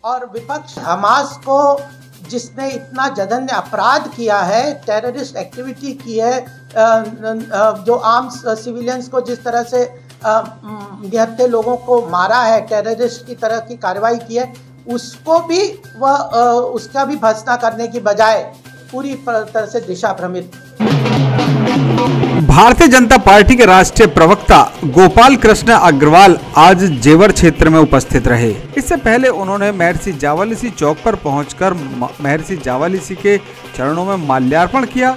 और विपक्ष हमास को जिसने इतना जघन्य अपराध किया है, टेररिस्ट एक्टिविटी की है, जो आम सिविलियंस को जिस तरह से निहत्थे लोगों को मारा है, टेररिस्ट की तरह की कार्रवाई की है, उसको भी उसका भी भर्त्सना करने की बजाय पूरी तरह से दिशा भ्रमित। भारतीय जनता पार्टी के राष्ट्रीय प्रवक्ता गोपाल कृष्ण अग्रवाल आज जेवर क्षेत्र में उपस्थित रहे। इससे पहले उन्होंने महर्षि जावालीसी चौक पर पहुंचकर महर्षि जावालीसी के चरणों में माल्यार्पण किया।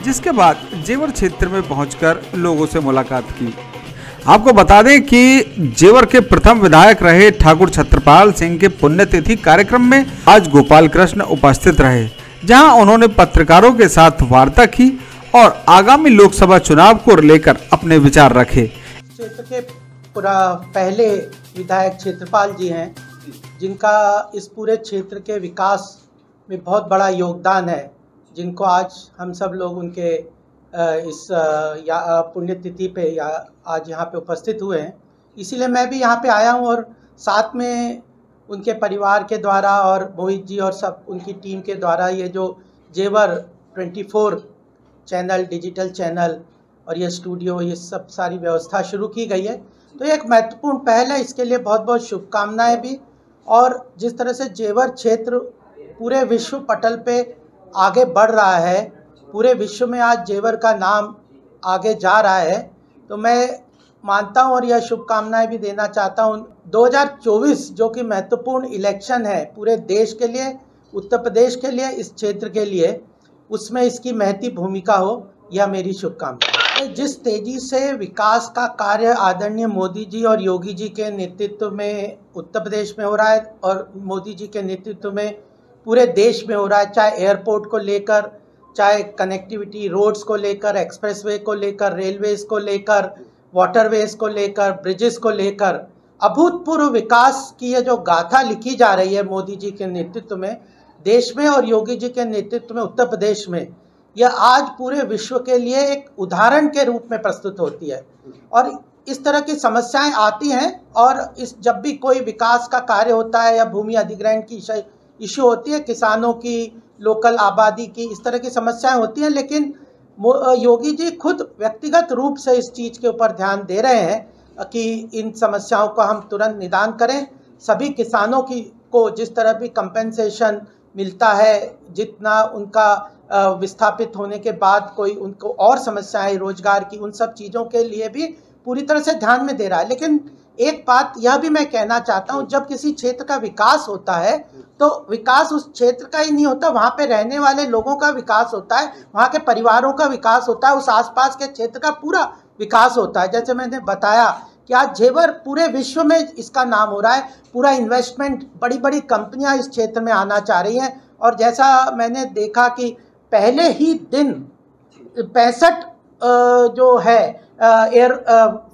जिसके बाद जेवर क्षेत्र में पहुंचकर लोगों से मुलाकात की। आपको बता दें कि जेवर के प्रथम विधायक रहे ठाकुर छत्रपाल सिंह के पुण्यतिथि कार्यक्रम में आज गोपाल कृष्ण उपस्थित रहे, जहां उन्होंने पत्रकारों के साथ वार्ता की और आगामी लोकसभा चुनाव को लेकर अपने विचार रखे। क्षेत्र के पहले विधायक क्षेत्रपाल जी हैं, जिनका इस पूरे क्षेत्र के विकास में बहुत बड़ा योगदान है, जिनको आज हम सब लोग उनके इस पुण्यतिथि पे या आज यहाँ पे उपस्थित हुए हैं। इसीलिए मैं भी यहाँ पे आया हूँ और साथ में उनके परिवार के द्वारा और मोहित जी और सब उनकी टीम के द्वारा ये जो जेवर 24 चैनल, डिजिटल चैनल और ये स्टूडियो, ये सब सारी व्यवस्था शुरू की गई है, तो ये एक महत्वपूर्ण पहल है। इसके लिए बहुत बहुत शुभकामनाएं भी। और जिस तरह से जेवर क्षेत्र पूरे विश्व पटल पे आगे बढ़ रहा है, पूरे विश्व में आज जेवर का नाम आगे जा रहा है, तो मैं मानता हूं और यह शुभकामनाएं भी देना चाहता हूं। 2024 जो कि महत्वपूर्ण इलेक्शन है पूरे देश के लिए, उत्तर प्रदेश के लिए, इस क्षेत्र के लिए, उसमें इसकी महती भूमिका हो, यह मेरी शुभकामना। जिस तेजी से विकास का कार्य आदरणीय मोदी जी और योगी जी के नेतृत्व में उत्तर प्रदेश में हो रहा है और मोदी जी के नेतृत्व में पूरे देश में हो रहा है, चाहे एयरपोर्ट को लेकर, चाहे कनेक्टिविटी रोड्स को लेकर, एक्सप्रेसवे को लेकर, रेलवेज को लेकर, वाटरवेज को लेकर, ब्रिजेस को लेकर, अभूतपूर्व विकास की ये जो गाथा लिखी जा रही है मोदी जी के नेतृत्व में देश में और योगी जी के नेतृत्व में उत्तर प्रदेश में, यह आज पूरे विश्व के लिए एक उदाहरण के रूप में प्रस्तुत होती है। और इस तरह की समस्याएं आती हैं और जब भी कोई विकास का कार्य होता है या भूमि अधिग्रहण की इशू होती है, किसानों की, लोकल आबादी की, इस तरह की समस्याएं होती हैं, लेकिन योगी जी खुद व्यक्तिगत रूप से इस चीज़ के ऊपर ध्यान दे रहे हैं कि इन समस्याओं का हम तुरंत निदान करें। सभी किसानों को जिस तरह भी कंपेंसेशन मिलता है, जितना उनका विस्थापित होने के बाद कोई उनको और समस्याएं रोजगार की, उन सब चीज़ों के लिए भी पूरी तरह से ध्यान में दे रहा है। लेकिन एक बात यह भी मैं कहना चाहता हूँ, जब किसी क्षेत्र का विकास होता है तो विकास उस क्षेत्र का ही नहीं होता, वहाँ पे रहने वाले लोगों का विकास होता है, वहाँ के परिवारों का विकास होता है, उस आसपास के क्षेत्र का पूरा विकास होता है। जैसे मैंने बताया कि आज जेवर पूरे विश्व में इसका नाम हो रहा है, पूरा इन्वेस्टमेंट, बड़ी बड़ी कंपनियाँ इस क्षेत्र में आना चाह रही हैं। और जैसा मैंने देखा कि पहले ही दिन 65 जो है एयर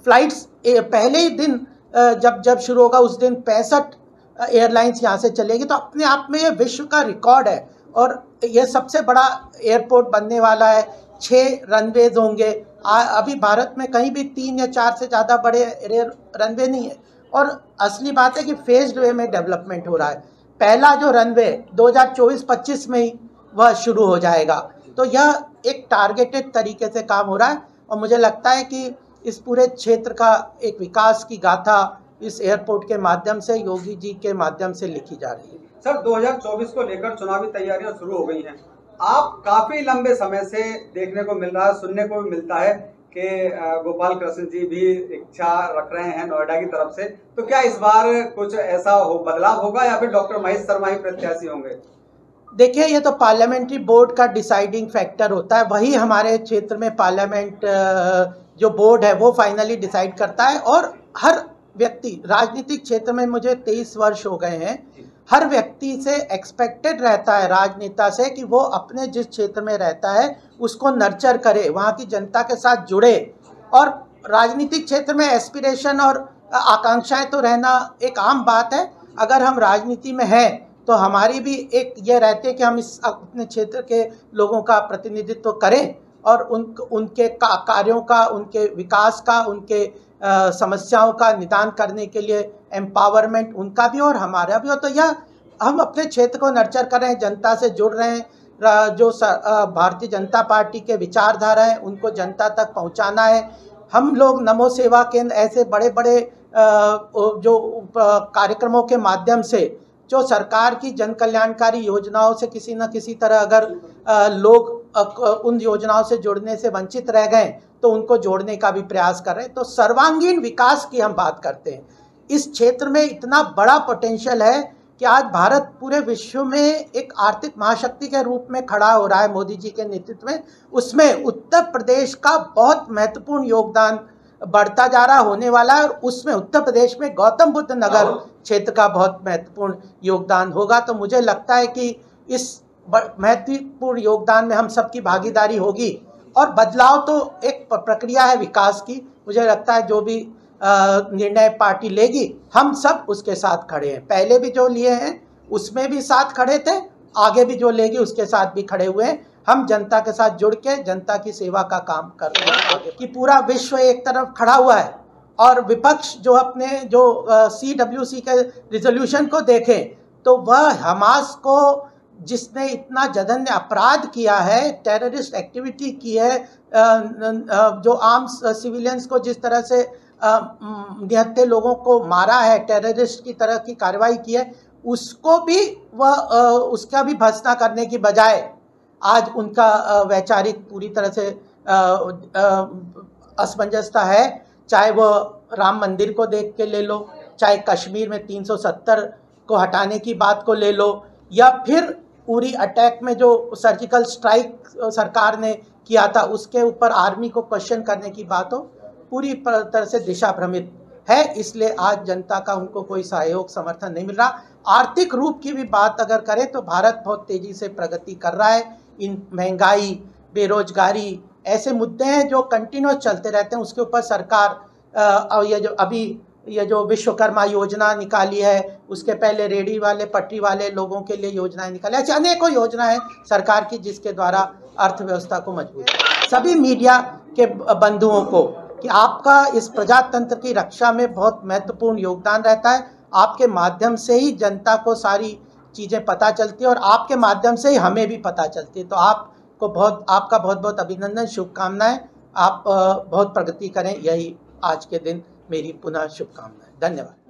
फ्लाइट्स पहले ही दिन जब शुरू होगा उस दिन 65 एयरलाइंस यहाँ से चलेगी, तो अपने आप में ये विश्व का रिकॉर्ड है। और ये सबसे बड़ा एयरपोर्ट बनने वाला है, 6 रनवेज होंगे। अभी भारत में कहीं भी 3 या 4 से ज़्यादा बड़े रनवे नहीं है। और असली बात है कि फेज्ड वे में डेवलपमेंट हो रहा है। पहला जो रनवे 2024-25 में ही वह शुरू हो जाएगा। तो यह एक टारगेटेड तरीके से काम हो रहा है और मुझे लगता है कि इस पूरे क्षेत्र का एक विकास की गाथा इस एयरपोर्ट के माध्यम से, योगी जी के माध्यम से लिखी जा रही है। सर, 2024 को लेकर चुनावी तैयारियां शुरू हो गई हैं। आप काफी लंबे समय से देखने को मिल रहा है, सुनने को भी मिलता है कि गोपाल कृष्ण जी भी इच्छा रख रहे हैं नोएडा की तरफ से, तो क्या इस बार कुछ ऐसा बदलाव होगा या फिर डॉक्टर महेश शर्मा ही प्रत्याशी होंगे? देखिए, ये तो पार्लियामेंट्री बोर्ड का डिसाइडिंग फैक्टर होता है, वही हमारे क्षेत्र में पार्लियामेंट जो बोर्ड है वो फाइनली डिसाइड करता है। और हर व्यक्ति राजनीतिक क्षेत्र में, मुझे 23 वर्ष हो गए हैं, हर व्यक्ति से एक्सपेक्टेड रहता है राजनेता से कि वो अपने जिस क्षेत्र में रहता है उसको नर्चर करे, वहाँ की जनता के साथ जुड़े। और राजनीतिक क्षेत्र में एस्पिरेशन और आकांक्षाएं तो रहना एक आम बात है। अगर हम राजनीति में हैं तो हमारी भी एक ये रहती है कि हम इस अपने क्षेत्र के लोगों का प्रतिनिधित्व करें और उनके कार्यों का, उनके विकास का, उनके समस्याओं का निदान करने के लिए एम्पावरमेंट उनका भी और हमारा भी हो। तो यह हम अपने क्षेत्र को नर्चर कर रहे हैं, जनता से जुड़ रहे हैं, जो भारतीय जनता पार्टी के विचारधारा है उनको जनता तक पहुंचाना है। हम लोग नमो सेवा केंद्र ऐसे बड़े बड़े जो कार्यक्रमों के माध्यम से जो सरकार की जन कल्याणकारी योजनाओं से किसी न किसी तरह अगर लोग उन योजनाओं से जुड़ने से वंचित रह गए तो उनको जोड़ने का भी प्रयास कर रहे हैं। तो सर्वांगीण विकास की हम बात करते हैं। इस क्षेत्र में इतना बड़ा पोटेंशियल है कि आज भारत पूरे विश्व में एक आर्थिक महाशक्ति के रूप में खड़ा हो रहा है मोदी जी के नेतृत्व में। उसमें उत्तर प्रदेश का बहुत महत्वपूर्ण योगदान बढ़ता जा रहा होने वाला है, और उसमें उत्तर प्रदेश में गौतम बुद्ध नगर क्षेत्र का बहुत महत्वपूर्ण योगदान होगा। तो मुझे लगता है कि इस महत्वपूर्ण योगदान में हम सबकी भागीदारी होगी, और बदलाव तो एक प्रक्रिया है विकास की। मुझे लगता है जो भी निर्णय पार्टी लेगी हम सब उसके साथ खड़े हैं। पहले भी जो लिए हैं उसमें भी साथ खड़े थे, आगे भी जो लेगी उसके साथ भी खड़े हुए हैं। हम जनता के साथ जुड़ के जनता की सेवा का काम कर रहे हैं कि पूरा विश्व एक तरफ खड़ा हुआ है और विपक्ष जो अपने जो CWC के रिजोल्यूशन को देखें तो वह हमास को जिसने इतना जघन्य अपराध किया है, टेररिस्ट एक्टिविटी की है, जो आम सिविलियंस को जिस तरह से निहत्थे लोगों को मारा है, टेररिस्ट की तरह की कार्रवाई की है, उसको भी वह उसका भी भर्त्सना करने की बजाय आज उनका वैचारिक पूरी तरह से असमंजसता है। चाहे वो राम मंदिर को देख के ले लो, चाहे कश्मीर में 370 को हटाने की बात को ले लो, या फिर उरी अटैक में जो सर्जिकल स्ट्राइक सरकार ने किया था उसके ऊपर आर्मी को क्वेश्चन करने की बात हो, पूरी तरह से दिशा भ्रमित है। इसलिए आज जनता का उनको कोई सहयोग समर्थन नहीं मिल रहा। आर्थिक रूप की भी बात अगर करें तो भारत बहुत तेजी से प्रगति कर रहा है। इन महंगाई, बेरोजगारी ऐसे मुद्दे हैं जो कंटिन्यूस चलते रहते हैं। उसके ऊपर सरकार ये जो विश्वकर्मा योजना निकाली है, उसके पहले रेडी वाले पटरी वाले लोगों के लिए योजनाएं निकाली, ऐसे अनेकों योजना है सरकार की जिसके द्वारा अर्थव्यवस्था को मजबूत। सभी मीडिया के बंधुओं को कि आपका इस प्रजातंत्र की रक्षा में बहुत महत्वपूर्ण योगदान रहता है। आपके माध्यम से ही जनता को सारी चीज़ें पता चलती है और आपके माध्यम से ही हमें भी पता चलती है। तो आपका बहुत बहुत अभिनंदन, शुभकामनाएं। आप बहुत प्रगति करें, यही आज के दिन मेरी पुनः शुभकामनाएं। धन्यवाद।